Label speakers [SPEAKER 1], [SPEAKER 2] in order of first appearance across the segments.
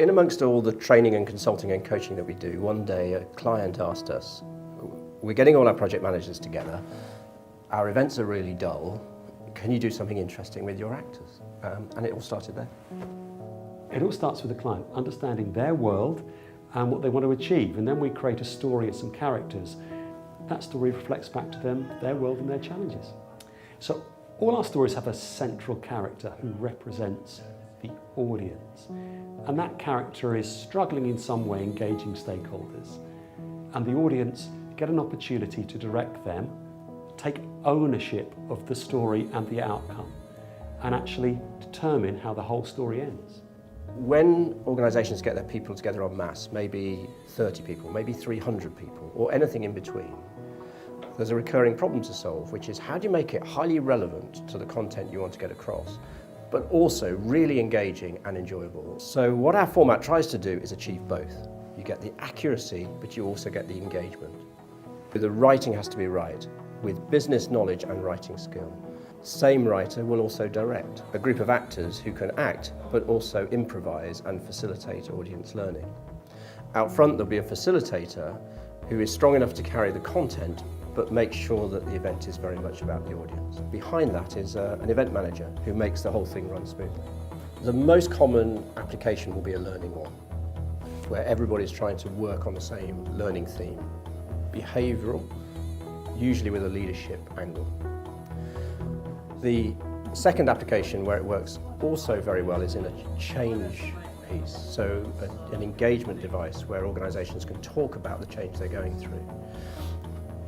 [SPEAKER 1] In amongst all the training and consulting and coaching that we do, one day a client asked us, we're getting all our project managers together, our events are really dull, can you do something interesting with your actors? And it all started there.
[SPEAKER 2] It all starts with the client, understanding their world and what they want to achieve, and then we create a story and some characters. That story reflects back to them, their world and their challenges. So all our stories have a central character who represents the audience. And that character is struggling in some way, engaging stakeholders. And the audience get an opportunity to direct them, take ownership of the story and the outcome, and actually determine how the whole story ends.
[SPEAKER 1] When organisations get their people together en masse, maybe 30 people, maybe 300 people, or anything in between, there's a recurring problem to solve, which is how do you make it highly relevant to the content you want to get across, but also really engaging and enjoyable. So what our format tries to do is achieve both. You get the accuracy, but you also get the engagement. The writing has to be right, with business knowledge and writing skill. Same writer will also direct, a group of actors who can act, but also improvise and facilitate audience learning. Out front there'll be a facilitator who is strong enough to carry the content, but make sure that the event is very much about the audience. Behind that is an event manager who makes the whole thing run smoothly. The most common application will be a learning one, where everybody's trying to work on the same learning theme. Behavioural, usually with a leadership angle. The second application where it works also very well is in a change piece, so an engagement device where organisations can talk about the change they're going through.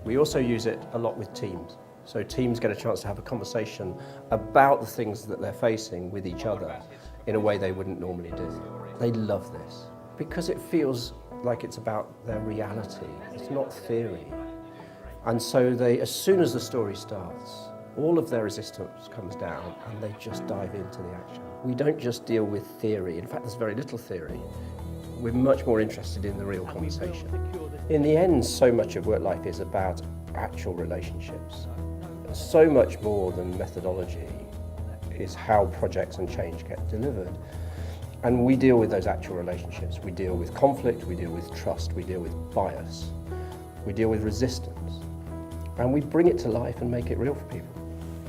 [SPEAKER 1] We also use it a lot with teams. So teams get a chance to have a conversation about the things that they're facing with each other in a way they wouldn't normally do. They love this because it feels like it's about their reality. It's not theory. And so as soon as the story starts, all of their resistance comes down and they just dive into the action. We don't just deal with theory. In fact, there's very little theory. We're much more interested in the real conversation. In the end, so much of work life is about actual relationships. So much more than methodology is how projects and change get delivered. And we deal with those actual relationships. We deal with conflict, we deal with trust, we deal with bias, we deal with resistance. And we bring it to life and make it real for people.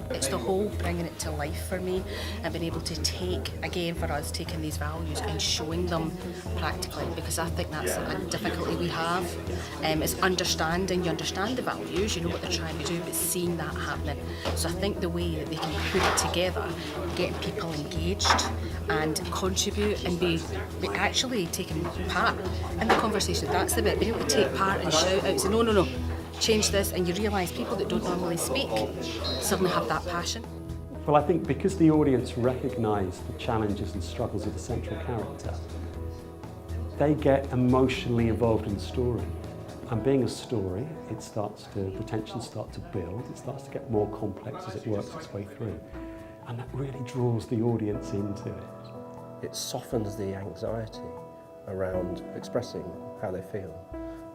[SPEAKER 3] It's the whole bringing it to life for me and being able to take, again for us, taking these values and showing them practically, because I think that's a difficulty we have. It's understanding, you understand the values, you know what they're trying to do, but seeing that happening. So I think the way that they can put it together, getting people engaged and contribute and be actually taking part in the conversation, that's the bit, being able to take part and shout out and say, no, change this, and you realise people that don't normally speak suddenly have that passion.
[SPEAKER 2] Well, I think because the audience recognise the challenges and struggles of the central character, they get emotionally involved in the story. And being a story, the tensions start to build, it starts to get more complex as it works its way through. And that really draws the audience into it.
[SPEAKER 1] It softens the anxiety around expressing how they feel.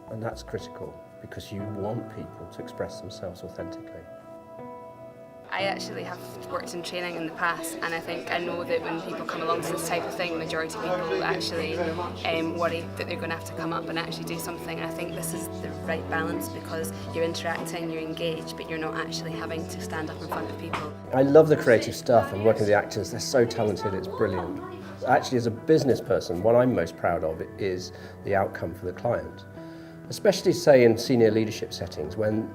[SPEAKER 1] And that's critical, because you want people to express themselves authentically.
[SPEAKER 4] I actually have worked in training in the past, and I know that when people come along to this type of thing, the majority of people actually worry that they're going to have to come up and actually do something. I think this is the right balance, because you're interacting, you're engaged, but you're not actually having to stand up in front of people.
[SPEAKER 1] I love the creative stuff and working with the actors. They're so talented, it's brilliant. Actually, as a business person, what I'm most proud of is the outcome for the client. Especially, say, in senior leadership settings, when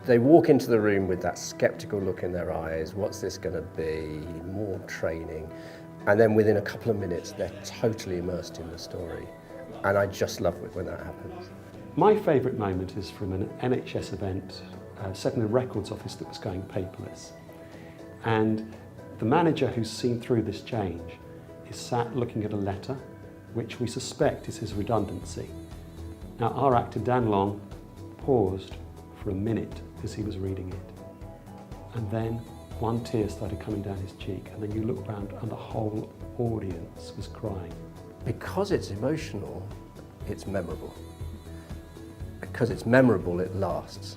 [SPEAKER 1] they walk into the room with that sceptical look in their eyes, what's this going to be, more training, and then within a couple of minutes they're totally immersed in the story. And I just love it when that happens.
[SPEAKER 2] My favourite moment is from an NHS event set in a records office that was going paperless. And the manager who's seen through this change is sat looking at a letter, which we suspect is his redundancy. Now, our actor Dan Long paused for a minute as he was reading it. And then one tear started coming down his cheek, and then you look around and the whole audience was crying.
[SPEAKER 1] Because it's emotional, it's memorable. Because it's memorable, it lasts.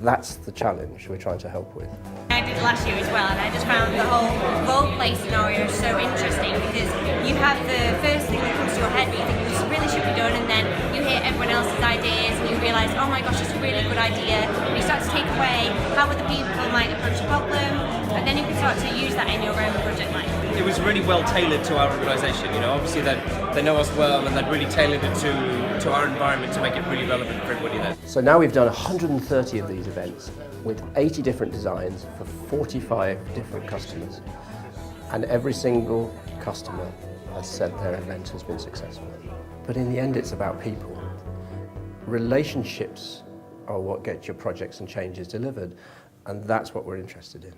[SPEAKER 1] That's the challenge we're trying to help with.
[SPEAKER 5] I did last year as well, and I just found the whole role play scenario so interesting, because you have have the first thing that comes to your head where you think this really should be done, and then you hear everyone else's ideas and you realise, oh my gosh, it's a really good idea. And you start to take away how other people might approach a problem, and then you can start to use that in your own project life.
[SPEAKER 6] It was really well tailored to our organisation, you know, obviously they know us well and they'd really tailored it to our environment to make it really relevant for everybody there.
[SPEAKER 1] So now we've done 130 of these events with 80 different designs for 45 different customers. And every single customer has said their event has been successful. But in the end, it's about people. Relationships are what get your projects and changes delivered, and that's what we're interested in.